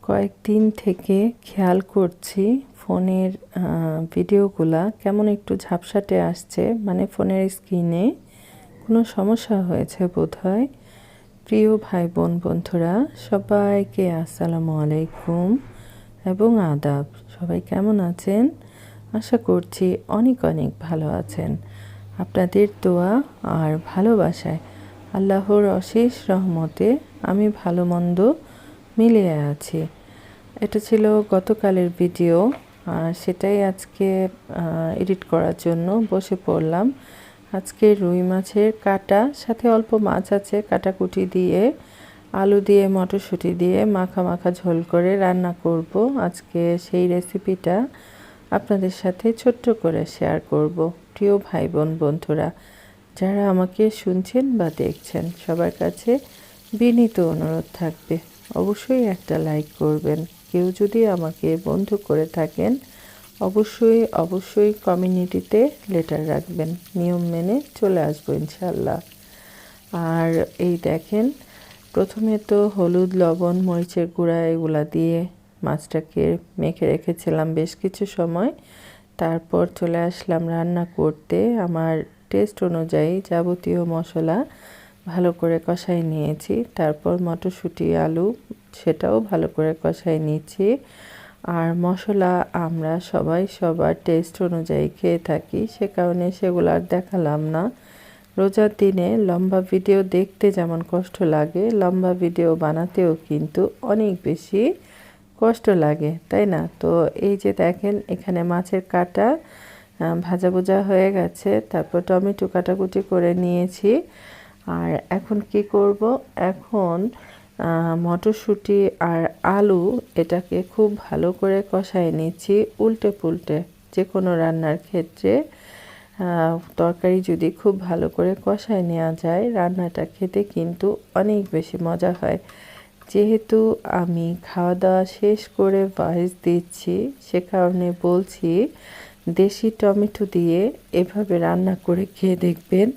কয়েকদিন থেকে খেয়াল করছি ফোনের ভিডিওগুলা কেমন একটু ঝাপসাটে আসছে, মানে ফোনের স্ক্রিনে কোনো সমস্যা হয়েছে বোধহয়। প্রিয় ভাই বোন বন্ধুরা, সবাইকে আসসালামু আলাইকুম এবং আদাব। সবাই কেমন আছেন? আশা করছি অনেক অনেক ভালো আছেন। আপনাদের দোয়া আর ভালোবাসায় আল্লাহর অশেষ রহমতে আমি ভালো মন্দ মিলিয়ে আছি। এটা ছিল গতকালের ভিডিও, আর সেটাই আজকে এডিট করার জন্য বসে পড়লাম। আজকে রুই মাছের কাটা, সাথে অল্প মাছ আছে, কাটাকুটি দিয়ে আলু দিয়ে মটরশুঁটি দিয়ে মাখা মাখা ঝোল করে রান্না করব। আজকে সেই রেসিপিটা আপনাদের সাথে ছোট্ট করে শেয়ার করব। প্রিয় ভাই বোন বন্ধুরা, যারা আমাকে শুনছেন বা দেখছেন, সবার কাছে বিনীত অনুরোধ থাকবে, অবশ্যই একটা লাইক করবেন। কেউ যদি আমাকে বন্ধু করে থাকেন, অবশ্যই কমিউনিটিতে লেটার রাখবেন। নিয়ম মেনে চলে আসবো ইনশাল্লাহ। আর এই দেখেন, প্রথমে তো হলুদ, লবণ, মরিচের গুঁড়া এগুলা দিয়ে মাছটাকে মেখে রেখেছিলাম বেশ কিছু সময়। তারপর চলে আসলাম রান্না করতে। আমার টেস্ট অনুযায়ী যাবতীয় মশলা ভালো করে কষাই নিয়েছি। তারপর মটরশুঁটি, আলু সেটাও ভালো করে কষাই নিচ্ছি। আর মশলা আমরা সবাই সবার টেস্ট অনুযায়ী খেয়ে থাকি, সে কারণে সেগুলো আর দেখালাম না। রোজার দিনে লম্বা ভিডিও দেখতে যেমন কষ্ট লাগে, লম্বা ভিডিও বানাতেও কিন্তু অনেক বেশি কষ্ট লাগে, তাই না? তো এই যে দেখেন, এখানে মাছের কাটা ভাজা ভুজা হয়ে গেছে। তারপর টমেটো কাটাকুটি করে নিয়েছি। আর এখন কি করব, এখন মটরশুঁটি আর আলু এটাকে খুব ভালো করে কষায় নিচ্ছি উল্টে পুল্টে। যে কোনো রান্নার ক্ষেত্রে তরকারি যদি খুব ভালো করে কষায় নেওয়া যায়, রান্নাটা খেতে কিন্তু অনেক বেশি মজা হয়। যেহেতু আমি খাওয়া দাওয়া শেষ করে ভয়েস দিচ্ছি, সে কারণে বলছি, দেশি টমেটো দিয়ে এভাবে রান্না করে খেয়ে দেখবেন,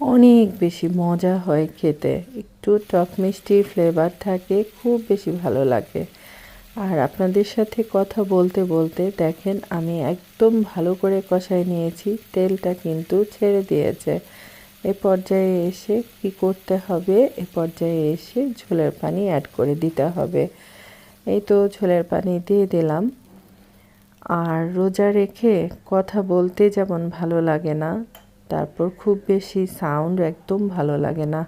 অনেক বেশি মজা হয় খেতে। একটু টক মিষ্টি ফ্লেভার থাকে, খুব বেশি ভালো লাগে। আর আপনাদের সাথে কথা বলতে বলতে দেখেন, আমি একদম ভালো করে কষাই নিয়েছি, তেলটা কিন্তু ছেড়ে দিয়েছে। এ পর্যায়ে এসে কি করতে হবে, এ পর্যায়ে এসে ঝোলের পানি অ্যাড করে দিতে হবে। এই তো ঝোলের পানি দিয়ে দিলাম। আর রোজা রেখে কথা বলতে যেমন ভালো লাগে না, তারপর খুব বেশি সাউন্ড একদম ভালো লাগে না।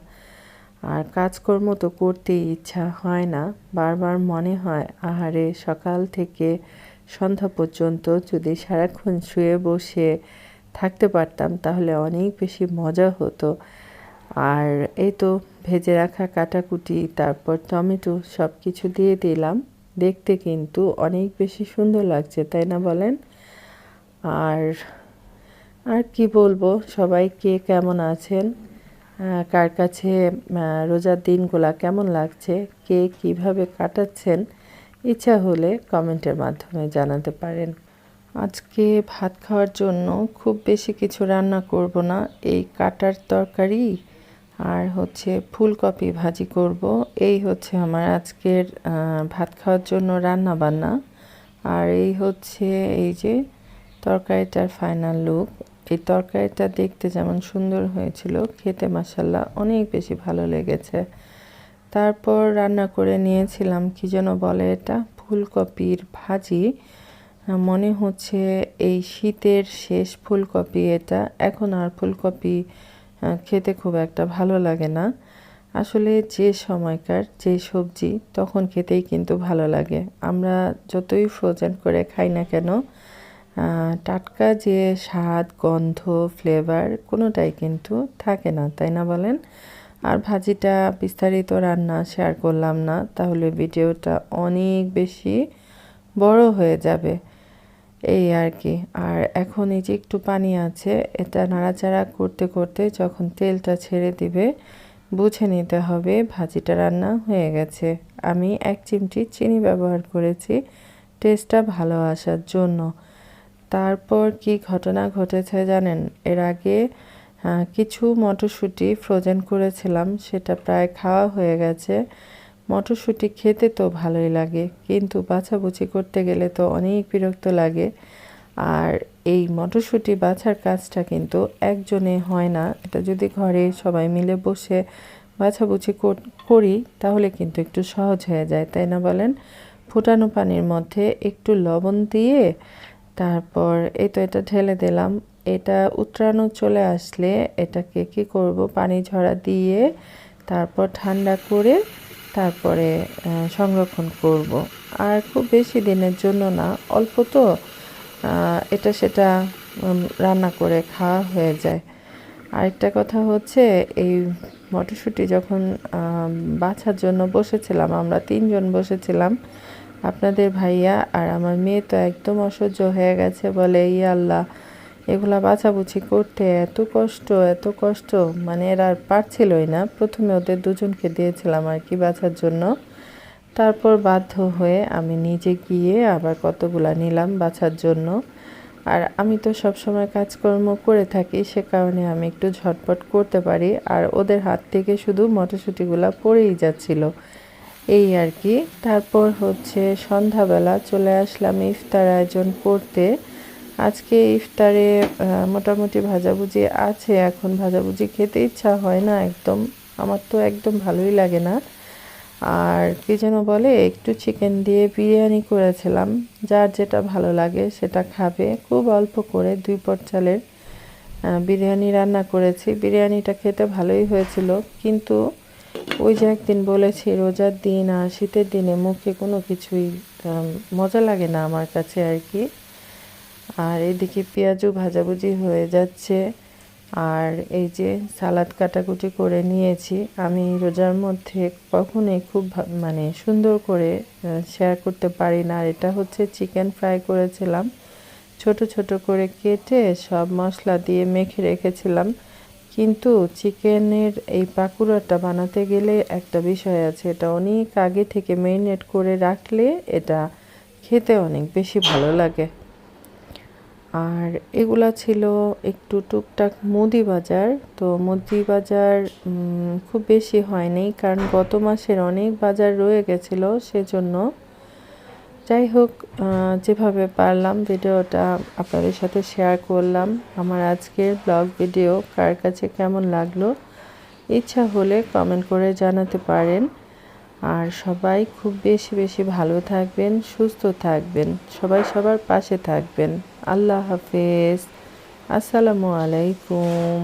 আর কাজকর্ম তো করতেই ইচ্ছা হয় না, বারবার মনে হয় আহারে সকাল থেকে সন্ধ্যা পর্যন্ত যদি সারাক্ষণ শুয়ে বসে থাকতে পারতাম তাহলে অনেক বেশি মজা হতো। আর এই তো ভেজে রাখা কাটাকুটি, তারপর টমেটো সব কিছু দিয়ে দিলাম। দেখতে কিন্তু অনেক বেশি সুন্দর লাগছে, তাই না বলেন? আর আর কি বলবো, সবাই কে কেমন আছেন, কার কাছে রোজার দিনগুলা কেমন লাগছে, কে কিভাবে কাটাচ্ছেন, ইচ্ছা হলে কমেন্টের মাধ্যমে জানাতে পারেন। আজকে ভাত খাওয়ার জন্য খুব বেশি কিছু রান্না করব না, এই কাটার তরকারি আর হচ্ছে ফুলকপি ভাজি করব। এই হচ্ছে আমার আজকের ভাত খাওয়ার জন্য রান্না বান্না। আর এই হচ্ছে এই যে তরকারিটার ফাইনাল লুক। এই তরকারিটা দেখতে যেমন সুন্দর হয়েছিল, খেতে মাশাআল্লাহ অনেক বেশি ভালো লেগেছে। তারপর রান্না করে নিয়েছিলাম, কি যেন বলে এটা, ফুলকপির ভাজি। মনে হচ্ছে এই শীতের শেষ ফুলকপি এটা। এখন আর ফুলকপি খেতে খুব একটা ভালো লাগে না। আসলে যে সময়কার যে সবজি তখন খেতেই কিন্তু ভালো লাগে। আমরা যতই ফ্রোজেন করে খাই না কেন, টাটকা যে স্বাদ, গন্ধ, ফ্লেভার কোনোটাই কিন্তু থাকে না, তাই না বলেন? আর ভাজিটা বিস্তারিত রান্না শেয়ার করলাম না, তাহলে ভিডিওটা অনেক বেশি বড় হয়ে যাবে, এই আর কি। আর এখন এই যে একটু পানি আছে, এটা নাড়াচাড়া করতে করতে যখন তেলটা ছেড়ে দিবে, বুঝে নিতে হবে ভাজিটা রান্না হয়ে গেছে। আমি 1 চিমটি চিনি ব্যবহার করেছি টেস্টটা ভালো আসার জন্য। তারপর কি ঘটনা ঘটেছে জানেন? এর আগে কিছু মটরশুঁটি ফ্রোজেন করেছিলাম, সেটা প্রায় খাওয়া হয়ে গেছে। মটরশুঁটি খেতে তো ভালোই লাগে, কিন্তু বাছাবুছি করতে গেলে তো অনেক বিরক্ত লাগে। আর এই মটরশুঁটি বাছার কাজটা কিন্তু একজনে হয় না, এটা যদি ঘরে সবাই মিলে বসে বাছাবুছি করি তাহলে কিন্তু একটু সহজ হয়ে যায়, তাই না বলেন? ফুটানো পানির মধ্যে একটু লবণ দিয়ে তারপর এই তো এটা ঢেলে দিলাম। এটা উতরানো চলে আসলে এটাকে কি করব, পানি ঝরা দিয়ে তারপর ঠান্ডা করে তারপরে সংরক্ষণ করব। আর খুব বেশি দিনের জন্য না, অল্প তো এটা সেটা রান্না করে খাওয়া হয়ে যায়। আরেকটা কথা হচ্ছে, এই মটরশুঁটি যখন বাছার জন্য বসেছিলাম, আমরা 3 জন বসেছিলাম, আপনাদের ভাইয়া আর আমার মেয়ে তো একদম অসহ্য হয়ে গেছে, বলে ইয়া আল্লাহ, এগুলা বাছাবুছি করতে এত কষ্ট, এত কষ্ট, মানে এরা আর পারছিলই না। প্রথমে ওদের দুজনকে দিয়েছিলাম আর কি বাছার জন্য, তারপর বাধ্য হয়ে আমি নিজে গিয়ে আবার কতগুলা নিলাম বাছার জন্য। আর আমি তো সবসময় কাজকর্ম করে থাকি, সে কারণে আমি একটু ঝটপট করতে পারি, আর ওদের হাত থেকে শুধু মটরশুঁটিগুলা পড়েই যাচ্ছিল, এই আর কি। তারপর হচ্ছে সন্ধ্যাবেলা চলে আসলাম ইফতার আয়োজন করতে। আজকে ইফতারে মোটামুটি ভাজাভুজি আছে, এখন ভাজাভুজি খেতে ইচ্ছা হয় না একদম, আমার তো একদম ভালোই লাগে না। আর কি যেন বলে, একটু চিকেন দিয়ে বিরিয়ানি করেছিলাম, যার যেটা ভালো লাগে সেটা খাবে। খুব অল্প করে 2 পট চালের বিরিয়ানি রান্না করেছি। বিরিয়ানিটা খেতে ভালোই হয়েছিল, কিন্তু ওই যে একদিন বলেছি রোজার দিন আর শীতের দিনে মুখে কোনো কিছুই মজা লাগে না আমার কাছে আর কি। আর এদিকে পেঁয়াজও ভাজাভুজি হয়ে যাচ্ছে, আর এই যে সালাদ কাটাকুটি করে নিয়েছি। আমি রোজার মধ্যে কখনোই খুব মানে সুন্দর করে শেয়ার করতে পারি না। আর এটা হচ্ছে চিকেন ফ্রাই করেছিলাম, ছোট ছোট করে কেটে সব মশলা দিয়ে মেখে রেখেছিলাম। কিন্তু চিকেনের এই পাকুড়াটা বানাতে গেলে একটা বিষয় আছে, এটা অনেক আগে থেকে ম্যারিনেট করে রাখলে এটা খেতে অনেক বেশি ভালো লাগে। আর এগুলা ছিল একটু টুকটাক মুদি বাজার। তো মুদি বাজার খুব বেশি হয়নি, কারণ গত মাসের অনেক বাজার রয়ে গেছিলো, সেজন্য। যাই হোক, যেভাবে পারলাম ভিডিওটা আপনাদের সাথে শেয়ার করলাম। আমার আজকের ব্লগ ভিডিও কার কাছে কেমন লাগলো, ইচ্ছা হলে কমেন্ট করে জানাতে পারেন। আর সবাই খুব বেশি বেশি ভালো থাকবেন, সুস্থ থাকবেন, সবাই সবার পাশে থাকবেন। আল্লাহ হাফেজ, আসসালামু আলাইকুম।